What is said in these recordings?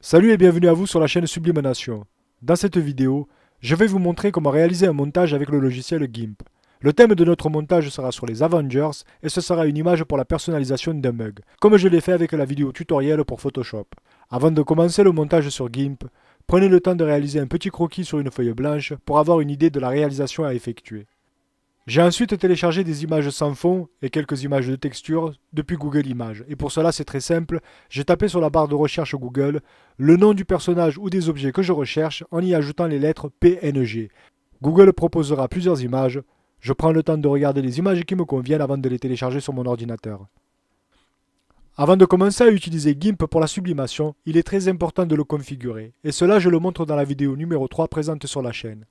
Salut et bienvenue à vous sur la chaîne Sublime Nation. Dans cette vidéo, je vais vous montrer comment réaliser un montage avec le logiciel GIMP. Le thème de notre montage sera sur les Avengers et ce sera une image pour la personnalisation d'un mug, comme je l'ai fait avec la vidéo tutoriel pour Photoshop. Avant de commencer le montage sur GIMP, prenez le temps de réaliser un petit croquis sur une feuille blanche pour avoir une idée de la réalisation à effectuer. J'ai ensuite téléchargé des images sans fond et quelques images de texture depuis Google Images. Et pour cela, c'est très simple. J'ai tapé sur la barre de recherche Google le nom du personnage ou des objets que je recherche en y ajoutant les lettres PNG. Google proposera plusieurs images. Je prends le temps de regarder les images qui me conviennent avant de les télécharger sur mon ordinateur. Avant de commencer à utiliser GIMP pour la sublimation, il est très important de le configurer. Et cela, je le montre dans la vidéo numéro 3 présente sur la chaîne.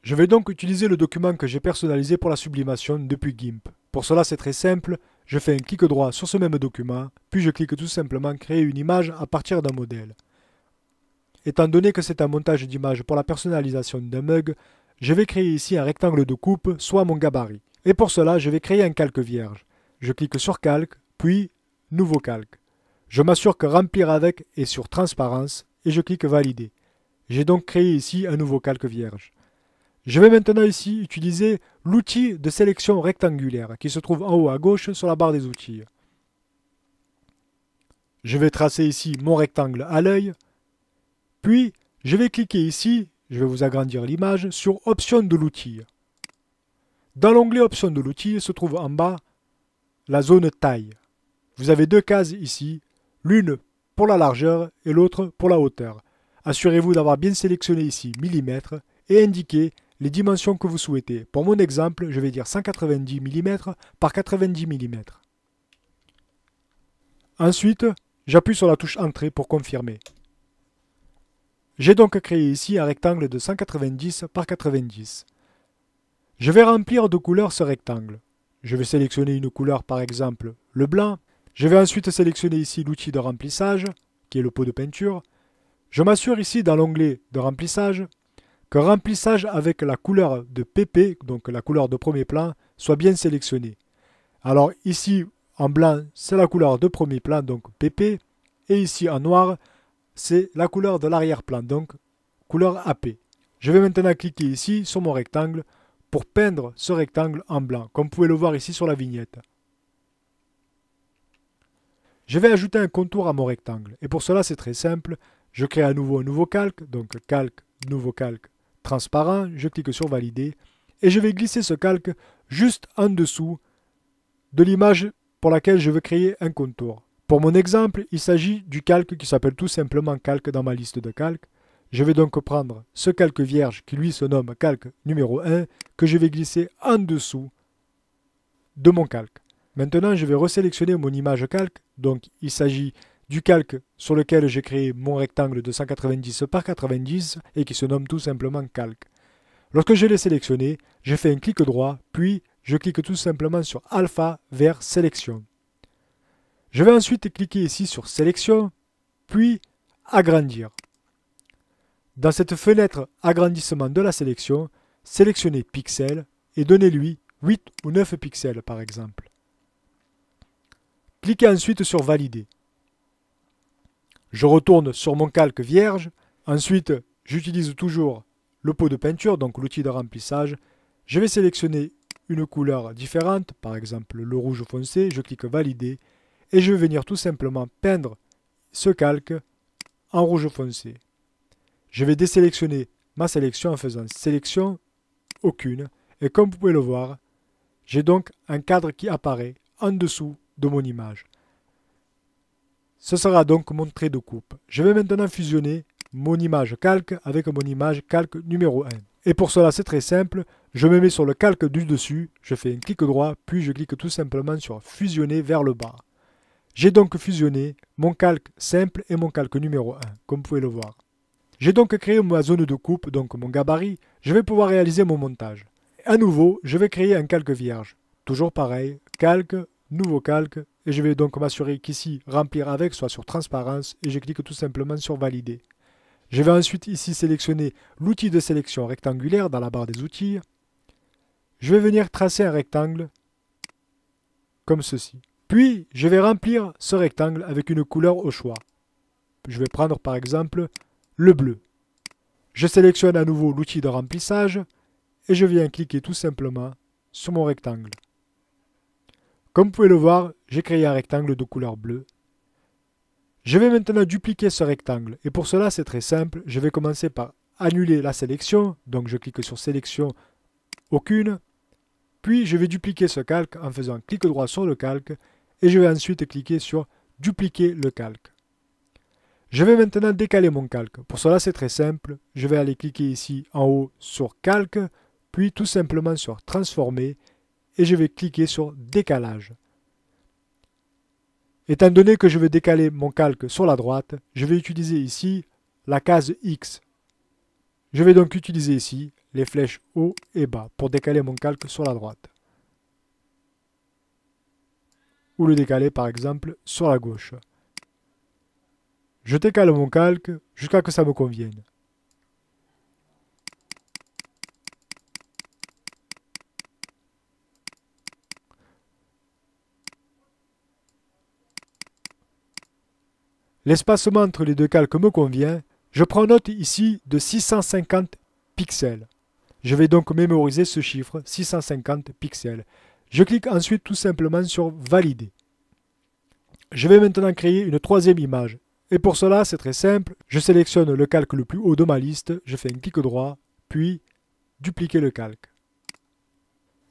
Je vais donc utiliser le document que j'ai personnalisé pour la sublimation depuis GIMP. Pour cela, c'est très simple, je fais un clic droit sur ce même document, puis je clique tout simplement créer une image à partir d'un modèle. Étant donné que c'est un montage d'image pour la personnalisation d'un mug, je vais créer ici un rectangle de coupe, soit mon gabarit. Et pour cela, je vais créer un calque vierge. Je clique sur calque, puis nouveau calque. Je m'assure que remplir avec est sur transparence et je clique valider. J'ai donc créé ici un nouveau calque vierge. Je vais maintenant ici utiliser l'outil de sélection rectangulaire qui se trouve en haut à gauche sur la barre des outils. Je vais tracer ici mon rectangle à l'œil, puis je vais cliquer ici, je vais vous agrandir l'image, sur Options de l'outil. Dans l'onglet Options de l'outil se trouve en bas la zone taille. Vous avez deux cases ici, l'une pour la largeur et l'autre pour la hauteur. Assurez-vous d'avoir bien sélectionné ici millimètres et indiquez les dimensions que vous souhaitez. Pour mon exemple, je vais dire 190 mm par 90 mm. Ensuite, j'appuie sur la touche Entrée pour confirmer. J'ai donc créé ici un rectangle de 190 par 90. Je vais remplir de couleurs ce rectangle. Je vais sélectionner une couleur, par exemple le blanc. Je vais ensuite sélectionner ici l'outil de remplissage, qui est le pot de peinture. Je m'assure ici dans l'onglet de remplissage que remplissage avec la couleur de PP, donc la couleur de premier plan, soit bien sélectionné. Alors ici en blanc, c'est la couleur de premier plan, donc PP, et ici en noir, c'est la couleur de l'arrière-plan, donc couleur AP. Je vais maintenant cliquer ici sur mon rectangle pour peindre ce rectangle en blanc, comme vous pouvez le voir ici sur la vignette. Je vais ajouter un contour à mon rectangle, et pour cela c'est très simple, je crée à nouveau un nouveau calque, donc calque, nouveau calque, transparent, je clique sur valider et je vais glisser ce calque juste en dessous de l'image pour laquelle je veux créer un contour. Pour mon exemple, il s'agit du calque qui s'appelle tout simplement calque dans ma liste de calques. Je vais donc prendre ce calque vierge qui lui se nomme calque numéro 1 que je vais glisser en dessous de mon calque. Maintenant, je vais resélectionner mon image calque, donc il s'agit du calque sur lequel j'ai créé mon rectangle de 190 par 90 et qui se nomme tout simplement calque. Lorsque je l'ai sélectionné, je fais un clic droit, puis je clique tout simplement sur alpha vers sélection. Je vais ensuite cliquer ici sur sélection, puis agrandir. Dans cette fenêtre agrandissement de la sélection, sélectionnez pixels et donnez-lui 8 ou 9 pixels par exemple. Cliquez ensuite sur valider. Je retourne sur mon calque vierge. Ensuite, j'utilise toujours le pot de peinture, donc l'outil de remplissage. Je vais sélectionner une couleur différente, par exemple le rouge foncé. Je clique valider et je vais venir tout simplement peindre ce calque en rouge foncé. Je vais désélectionner ma sélection en faisant sélection aucune. Et comme vous pouvez le voir, j'ai donc un cadre qui apparaît en dessous de mon image. Ce sera donc mon trait de coupe. Je vais maintenant fusionner mon image calque avec mon image calque numéro 1. Et pour cela, c'est très simple. Je me mets sur le calque du dessus, je fais un clic droit, puis je clique tout simplement sur fusionner vers le bas. J'ai donc fusionné mon calque simple et mon calque numéro 1, comme vous pouvez le voir. J'ai donc créé ma zone de coupe, donc mon gabarit. Je vais pouvoir réaliser mon montage. À nouveau, je vais créer un calque vierge. Toujours pareil, calque, nouveau calque, et je vais donc m'assurer qu'ici remplir avec soit sur transparence et je clique tout simplement sur valider. Je vais ensuite ici sélectionner l'outil de sélection rectangulaire dans la barre des outils. Je vais venir tracer un rectangle comme ceci. Puis je vais remplir ce rectangle avec une couleur au choix. Je vais prendre par exemple le bleu. Je sélectionne à nouveau l'outil de remplissage et je viens cliquer tout simplement sur mon rectangle. Comme vous pouvez le voir, j'ai créé un rectangle de couleur bleue. Je vais maintenant dupliquer ce rectangle et pour cela c'est très simple. Je vais commencer par annuler la sélection, donc je clique sur sélection, aucune. Puis je vais dupliquer ce calque en faisant clic droit sur le calque et je vais ensuite cliquer sur dupliquer le calque. Je vais maintenant décaler mon calque. Pour cela c'est très simple. Je vais aller cliquer ici en haut sur calque, puis tout simplement sur transformer et je vais cliquer sur décalage. Étant donné que je veux décaler mon calque sur la droite, je vais utiliser ici la case X. Je vais donc utiliser ici les flèches haut et bas pour décaler mon calque sur la droite. Ou le décaler par exemple sur la gauche. Je décale mon calque jusqu'à ce que ça me convienne. L'espacement entre les deux calques me convient. Je prends note ici de 650 pixels. Je vais donc mémoriser ce chiffre, 650 pixels. Je clique ensuite tout simplement sur Valider. Je vais maintenant créer une troisième image. Et pour cela, c'est très simple. Je sélectionne le calque le plus haut de ma liste. Je fais un clic droit, puis dupliquer le calque.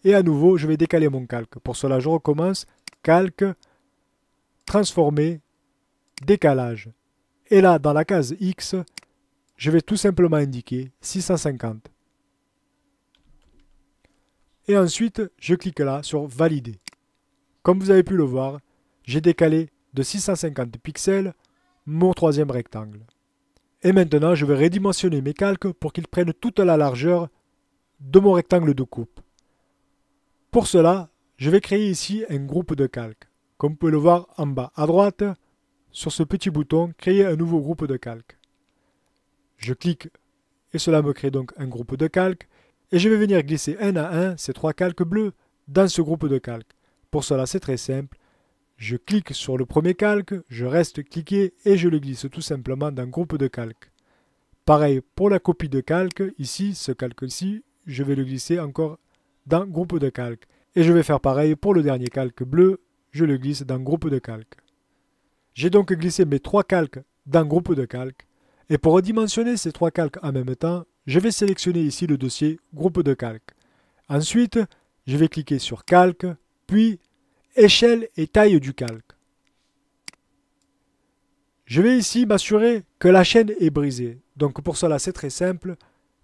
Et à nouveau, je vais décaler mon calque. Pour cela, je recommence. Calque, transformer, décalage. Et là, dans la case X, je vais tout simplement indiquer 650. Et ensuite, je clique là sur Valider. Comme vous avez pu le voir, j'ai décalé de 650 pixels mon troisième rectangle. Et maintenant, je vais redimensionner mes calques pour qu'ils prennent toute la largeur de mon rectangle de coupe. Pour cela, je vais créer ici un groupe de calques. Comme vous pouvez le voir en bas à droite, sur ce petit bouton, créer un nouveau groupe de calques. Je clique et cela me crée donc un groupe de calques. Et je vais venir glisser un à un ces trois calques bleus dans ce groupe de calques. Pour cela, c'est très simple. Je clique sur le premier calque, je reste cliqué et je le glisse tout simplement dans le groupe de calques. Pareil pour la copie de calque, ici, ce calque-ci, je vais le glisser encore dans le groupe de calques. Et je vais faire pareil pour le dernier calque bleu, je le glisse dans le groupe de calques. J'ai donc glissé mes trois calques dans le groupe de calques. Et pour redimensionner ces trois calques en même temps, je vais sélectionner ici le dossier groupe de calques. Ensuite, je vais cliquer sur calque, puis échelle et taille du calque. Je vais ici m'assurer que la chaîne est brisée. Donc pour cela, c'est très simple.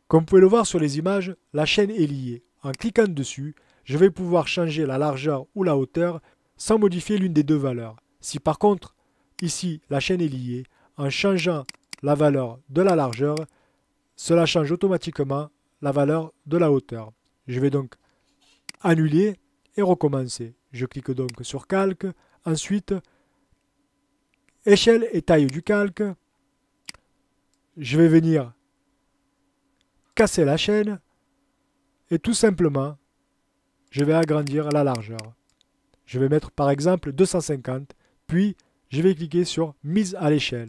Comme vous pouvez le voir sur les images, la chaîne est liée. En cliquant dessus, je vais pouvoir changer la largeur ou la hauteur sans modifier l'une des deux valeurs. Si par contre, ici, la chaîne est liée, en changeant la valeur de la largeur, cela change automatiquement la valeur de la hauteur. Je vais donc annuler et recommencer. Je clique donc sur calque, ensuite échelle et taille du calque. Je vais venir casser la chaîne et tout simplement je vais agrandir la largeur. Je vais mettre par exemple 250, puis je vais cliquer sur mise à l'échelle.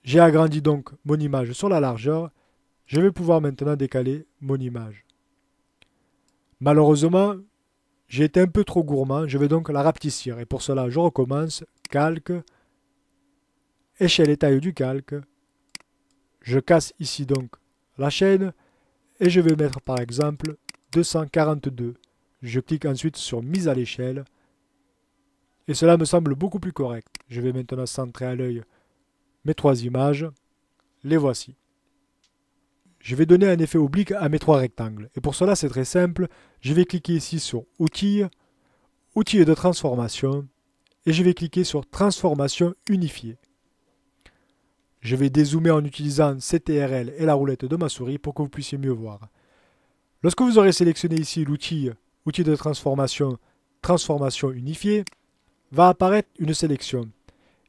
J'ai agrandi donc mon image sur la largeur. Je vais pouvoir maintenant décaler mon image. Malheureusement, j'ai été un peu trop gourmand. Je vais donc la rapetissir. Et pour cela, je recommence. Calque. Échelle et taille du calque. Je casse ici donc la chaîne. Et je vais mettre par exemple 242. Je clique ensuite sur mise à l'échelle. Et cela me semble beaucoup plus correct. Je vais maintenant centrer à l'œil mes trois images, les voici. Je vais donner un effet oblique à mes trois rectangles. Et pour cela, c'est très simple. Je vais cliquer ici sur Outils, Outils de transformation, et je vais cliquer sur Transformation unifiée. Je vais dézoomer en utilisant CTRL et la roulette de ma souris pour que vous puissiez mieux voir. Lorsque vous aurez sélectionné ici l'outil Outils de transformation, Transformation unifiée, va apparaître une sélection.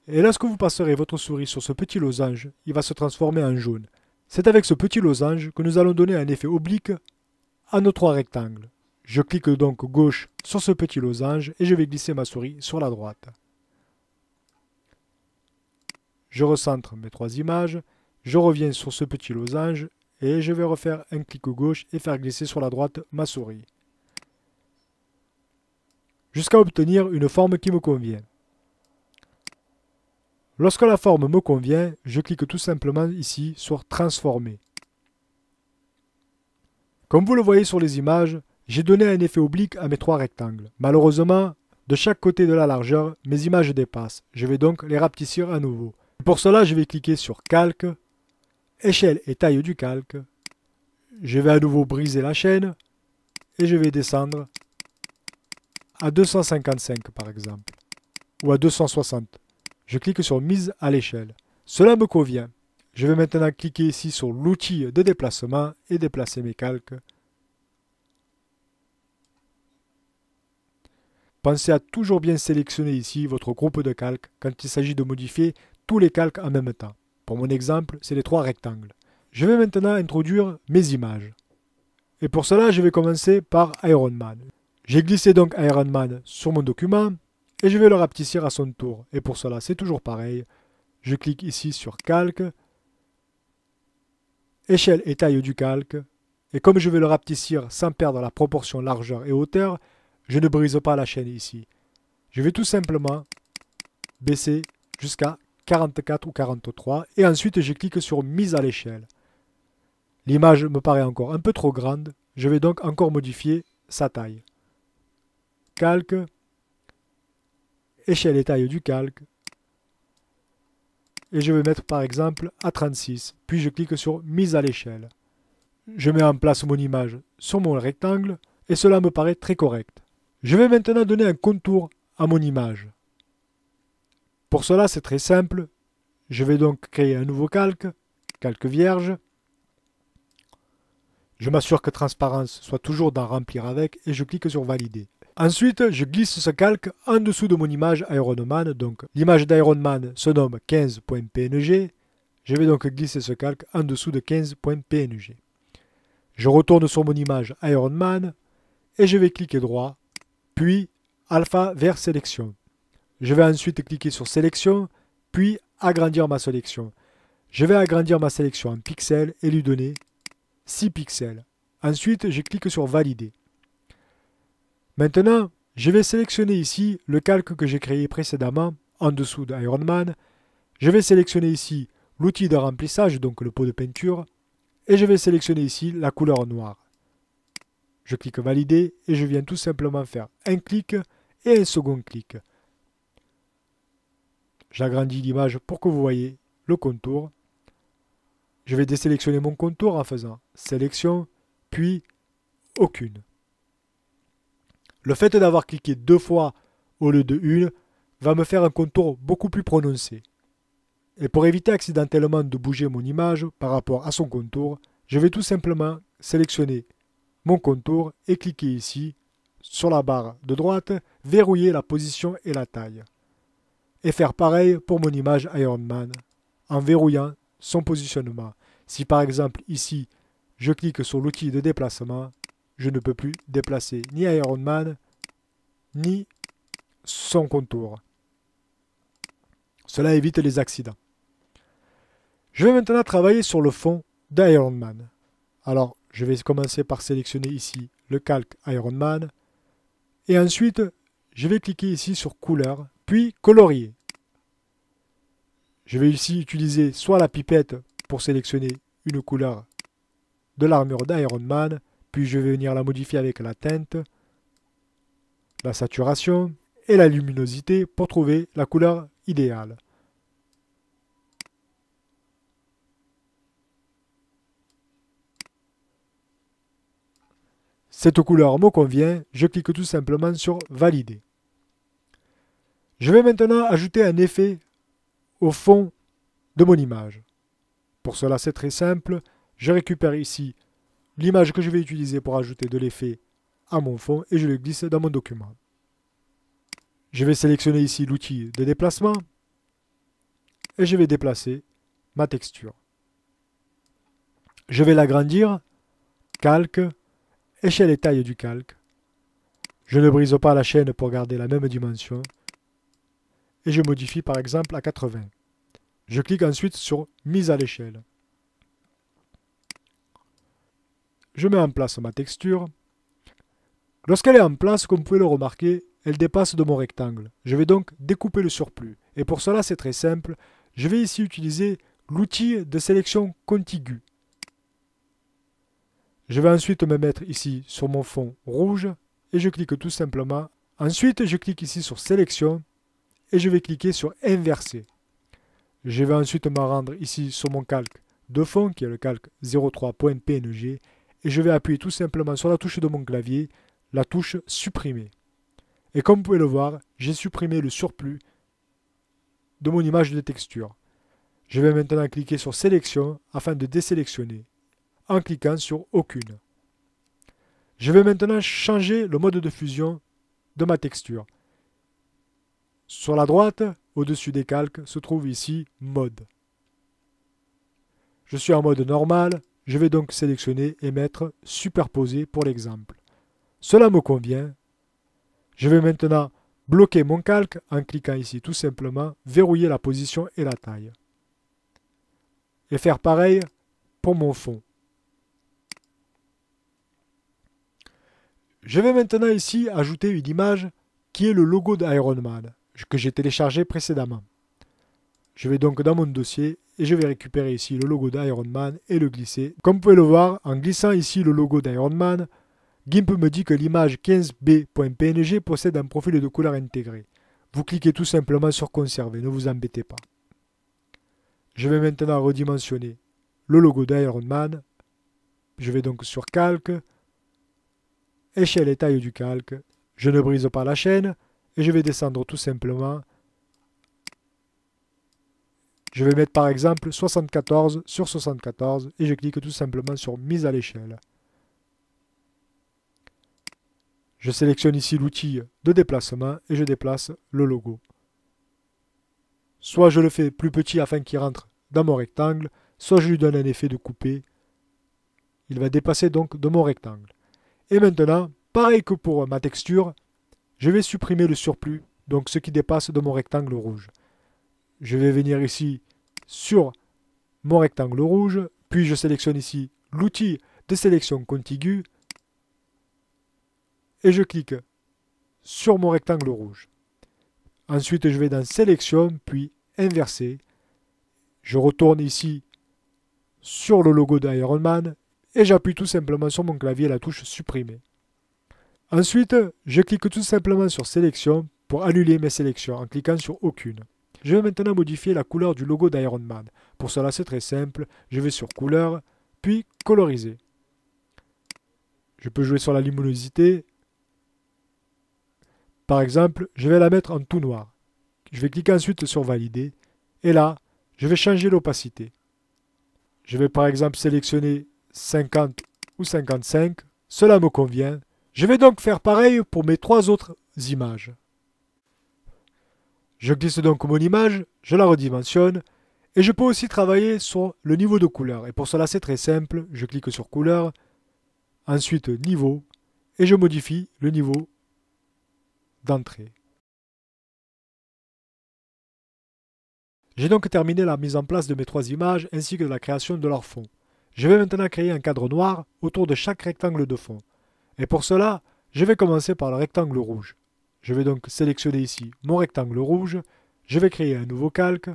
Et lorsque vous passerez votre souris sur ce petit losange, il va se transformer en jaune. C'est avec ce petit losange que nous allons donner un effet oblique à nos trois rectangles. Je clique donc gauche sur ce petit losange et je vais glisser ma souris sur la droite. je recentre mes trois images, je reviens sur ce petit losange et je vais refaire un clic gauche et faire glisser sur la droite ma souris. Jusqu'à obtenir une forme qui me convient. Lorsque la forme me convient, je clique tout simplement ici sur Transformer. Comme vous le voyez sur les images, j'ai donné un effet oblique à mes trois rectangles. Malheureusement, de chaque côté de la largeur, mes images dépassent. Je vais donc les rapetissir à nouveau. Pour cela, je vais cliquer sur Calque, Échelle et taille du calque. Je vais à nouveau briser la chaîne et je vais descendre à 255 par exemple, ou à 260. Je clique sur Mise à l'échelle. Cela me convient. Je vais maintenant cliquer ici sur l'outil de déplacement et déplacer mes calques. Pensez à toujours bien sélectionner ici votre groupe de calques quand il s'agit de modifier tous les calques en même temps. Pour mon exemple, c'est les trois rectangles. Je vais maintenant introduire mes images. Et pour cela, je vais commencer par Iron Man. J'ai glissé donc Iron Man sur mon document et je vais le rapetissir à son tour. Et pour cela, c'est toujours pareil. Je clique ici sur Calque, Échelle et taille du calque. Et comme je vais le rapetissir sans perdre la proportion largeur et hauteur, je ne brise pas la chaîne ici. Je vais tout simplement baisser jusqu'à 44 ou 43 et ensuite je clique sur Mise à l'échelle. L'image me paraît encore un peu trop grande, je vais donc encore modifier sa taille. Calque, Échelle et taille du calque, et je vais mettre par exemple à 36, puis je clique sur Mise à l'échelle. Je mets en place mon image sur mon rectangle et cela me paraît très correct. Je vais maintenant donner un contour à mon image. Pour cela, c'est très simple. Je vais donc créer un nouveau calque, calque vierge. Je m'assure que transparence soit toujours dans Remplir avec et je clique sur Valider. Ensuite, je glisse ce calque en dessous de mon image Iron Man. Donc, l'image d'Iron Man se nomme 15.png. Je vais donc glisser ce calque en dessous de 15.png. Je retourne sur mon image Iron Man et je vais cliquer droit, puis Alpha vers Sélection. Je vais ensuite cliquer sur Sélection, puis agrandir ma sélection. Je vais agrandir ma sélection en pixels et lui donner 6 pixels. Ensuite, je clique sur Valider. Maintenant, je vais sélectionner ici le calque que j'ai créé précédemment en dessous d'Iron Man. Je vais sélectionner ici l'outil de remplissage, donc le pot de peinture, et je vais sélectionner ici la couleur noire. Je clique Valider et je viens tout simplement faire un clic et un second clic. J'agrandis l'image pour que vous voyez le contour. Je vais désélectionner mon contour en faisant Sélection, puis Aucune. Le fait d'avoir cliqué deux fois au lieu de une va me faire un contour beaucoup plus prononcé. Et pour éviter accidentellement de bouger mon image par rapport à son contour, je vais tout simplement sélectionner mon contour et cliquer ici sur la barre de droite, verrouiller la position et la taille. Et faire pareil pour mon image Iron Man en verrouillant son positionnement. Si par exemple ici je clique sur l'outil de déplacement, je ne peux plus déplacer ni Iron Man ni son contour. Cela évite les accidents. Je vais maintenant travailler sur le fond d'Iron Man. Alors je vais commencer par sélectionner ici le calque Iron Man et ensuite je vais cliquer ici sur couleur puis colorier. Je vais ici utiliser soit la pipette pour sélectionner une couleur de l'armure d'Iron Man, puis je vais venir la modifier avec la teinte, la saturation et la luminosité pour trouver la couleur idéale. Cette couleur me convient, je clique tout simplement sur Valider. Je vais maintenant ajouter un effet au fond de mon image. Pour cela, c'est très simple. Je récupère ici l'image que je vais utiliser pour ajouter de l'effet à mon fond et je le glisse dans mon document. Je vais sélectionner ici l'outil de déplacement et je vais déplacer ma texture. Je vais l'agrandir, calque, échelle et taille du calque. Je ne brise pas la chaîne pour garder la même dimension et je modifie par exemple à 80. Je clique ensuite sur Mise à l'échelle. Je mets en place ma texture. Lorsqu'elle est en place, comme vous pouvez le remarquer, elle dépasse de mon rectangle. Je vais donc découper le surplus. Et pour cela, c'est très simple. Je vais ici utiliser l'outil de sélection contiguë. Je vais ensuite me mettre ici sur mon fond rouge et je clique tout simplement. Ensuite, je clique ici sur sélection et je vais cliquer sur inverser. Je vais ensuite me rendre ici sur mon calque de fond qui est le calque 03.png et je vais appuyer tout simplement sur la touche de mon clavier, la touche supprimer. Et comme vous pouvez le voir, j'ai supprimé le surplus de mon image de texture. Je vais maintenant cliquer sur sélection afin de désélectionner en cliquant sur aucune. Je vais maintenant changer le mode de fusion de ma texture. Sur la droite, au-dessus des calques, se trouve ici mode. Je suis en mode normal, je vais donc sélectionner et mettre superposer pour l'exemple. Cela me convient. Je vais maintenant bloquer mon calque en cliquant ici tout simplement, verrouiller la position et la taille. Et faire pareil pour mon fond. Je vais maintenant ici ajouter une image qui est le logo d'Iron Man que j'ai téléchargé précédemment. Je vais donc dans mon dossier et je vais récupérer ici le logo d'Iron Man et le glisser. Comme vous pouvez le voir, en glissant ici le logo d'Iron Man, GIMP me dit que l'image 15b.png possède un profil de couleur intégré. Vous cliquez tout simplement sur conserver, ne vous embêtez pas. Je vais maintenant redimensionner le logo d'Iron Man. Je vais donc sur calque, échelle et taille du calque. Je ne brise pas la chaîne et je vais descendre tout simplement. Je vais mettre par exemple 74 sur 74 et je clique tout simplement sur mise à l'échelle. Je sélectionne ici l'outil de déplacement et je déplace le logo. Soit je le fais plus petit afin qu'il rentre dans mon rectangle, soit je lui donne un effet de coupé. Il va dépasser donc de mon rectangle. Et maintenant, pareil que pour ma texture, je vais supprimer le surplus, donc ce qui dépasse de mon rectangle rouge. Je vais venir ici sur mon rectangle rouge, puis je sélectionne ici l'outil de sélection contiguë et je clique sur mon rectangle rouge. Ensuite, je vais dans sélection, puis inverser. Je retourne ici sur le logo d'Iron Man et j'appuie tout simplement sur mon clavier la touche supprimer. Ensuite, je clique tout simplement sur sélection pour annuler mes sélections en cliquant sur aucune. Je vais maintenant modifier la couleur du logo d'Iron Man. Pour cela, c'est très simple. Je vais sur couleur, puis coloriser. Je peux jouer sur la luminosité. Par exemple, je vais la mettre en tout noir. Je vais cliquer ensuite sur valider. Et là, je vais changer l'opacité. Je vais par exemple sélectionner 50 ou 55. Cela me convient. Je vais donc faire pareil pour mes trois autres images. Je glisse donc mon image, je la redimensionne et je peux aussi travailler sur le niveau de couleur. Et pour cela, c'est très simple. Je clique sur couleur, ensuite niveau et je modifie le niveau d'entrée. J'ai donc terminé la mise en place de mes trois images ainsi que de la création de leur fond. Je vais maintenant créer un cadre noir autour de chaque rectangle de fond. Et pour cela, je vais commencer par le rectangle rouge. Je vais donc sélectionner ici mon rectangle rouge. Je vais créer un nouveau calque,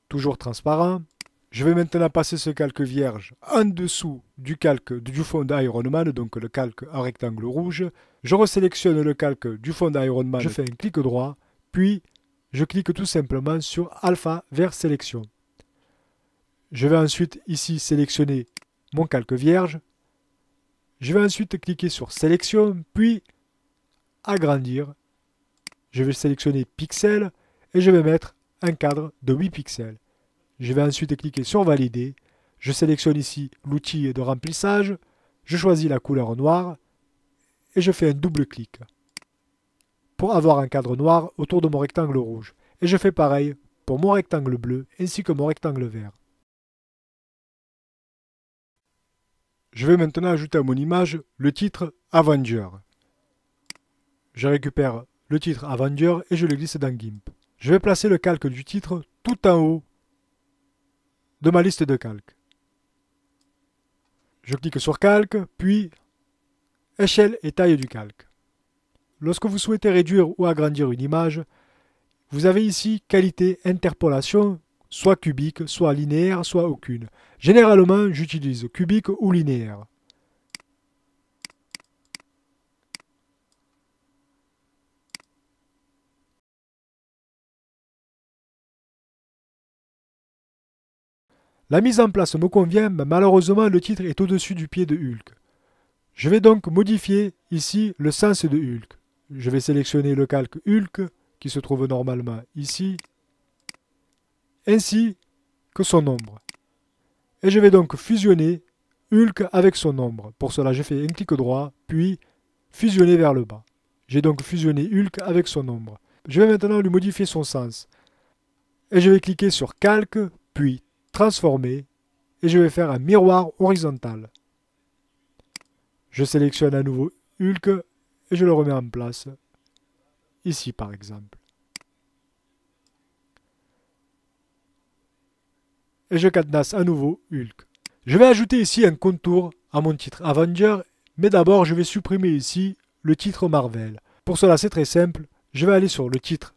toujours transparent. Je vais maintenant passer ce calque vierge en dessous du calque du fond d'Iron Man, donc le calque à rectangle rouge. Je resélectionne le calque du fond d'Iron Man, je fais un clic droit, puis je clique tout simplement sur Alpha vers sélection. Je vais ensuite ici sélectionner mon calque vierge. Je vais ensuite cliquer sur sélection, puis agrandir. Je vais sélectionner pixels et je vais mettre un cadre de 8 pixels. Je vais ensuite cliquer sur valider. Je sélectionne ici l'outil de remplissage. Je choisis la couleur noire et je fais un double clic pour avoir un cadre noir autour de mon rectangle rouge. Et je fais pareil pour mon rectangle bleu ainsi que mon rectangle vert. Je vais maintenant ajouter à mon image le titre Avenger. Je récupère le titre Avenger et je le glisse dans GIMP. Je vais placer le calque du titre tout en haut de ma liste de calques. Je clique sur calque, puis échelle et taille du calque. Lorsque vous souhaitez réduire ou agrandir une image, vous avez ici qualité interpolation, soit cubique, soit linéaire, soit aucune. Généralement, j'utilise cubique ou linéaire. La mise en place me convient, mais malheureusement le titre est au-dessus du pied de Hulk. Je vais donc modifier ici le sens de Hulk. Je vais sélectionner le calque Hulk, qui se trouve normalement ici, ainsi que son ombre. Et je vais donc fusionner Hulk avec son ombre. Pour cela, je fais un clic droit, puis fusionner vers le bas. J'ai donc fusionné Hulk avec son ombre. Je vais maintenant lui modifier son sens. Et je vais cliquer sur calque, puis transformer, et je vais faire un miroir horizontal. Je sélectionne à nouveau Hulk et je le remets en place, ici par exemple. Et je cadenasse à nouveau Hulk. Je vais ajouter ici un contour à mon titre Avenger, mais d'abord je vais supprimer ici le titre Marvel. Pour cela c'est très simple, je vais aller sur le titre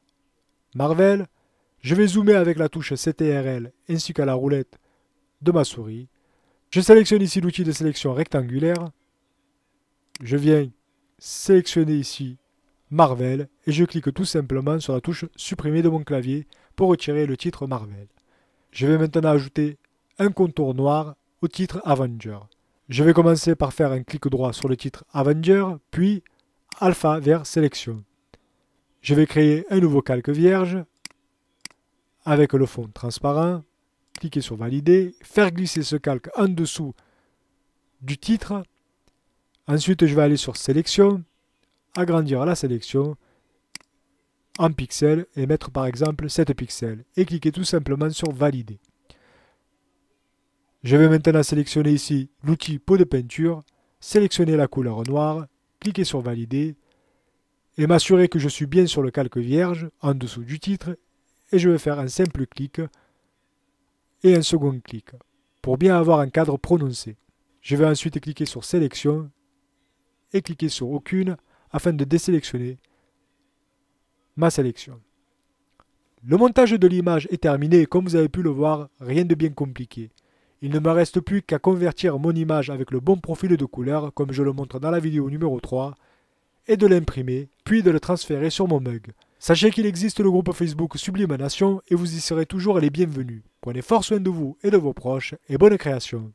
Marvel, je vais zoomer avec la touche CTRL ainsi qu'à la roulette de ma souris. Je sélectionne ici l'outil de sélection rectangulaire. Je viens sélectionner ici Marvel et je clique tout simplement sur la touche supprimer de mon clavier pour retirer le titre Marvel. Je vais maintenant ajouter un contour noir au titre Avenger. Je vais commencer par faire un clic droit sur le titre Avenger, puis Alpha vers Sélection. Je vais créer un nouveau calque vierge avec le fond transparent. Cliquez sur Valider, faire glisser ce calque en dessous du titre. Ensuite, je vais aller sur Sélection, agrandir la sélection en pixels et mettre par exemple 7 pixels. Et cliquer tout simplement sur Valider. Je vais maintenant sélectionner ici l'outil pot de peinture, sélectionner la couleur noire, cliquer sur Valider et m'assurer que je suis bien sur le calque vierge en dessous du titre et je vais faire un simple clic et un second clic pour bien avoir un cadre prononcé. Je vais ensuite cliquer sur Sélection et cliquer sur Aucune afin de désélectionner ma sélection. Le montage de l'image est terminé et comme vous avez pu le voir, rien de bien compliqué. Il ne me reste plus qu'à convertir mon image avec le bon profil de couleur comme je le montre dans la vidéo numéro 3 et de l'imprimer, puis de le transférer sur mon mug. Sachez qu'il existe le groupe Facebook Sublimination et vous y serez toujours les bienvenus. Prenez fort soin de vous et de vos proches et bonne création.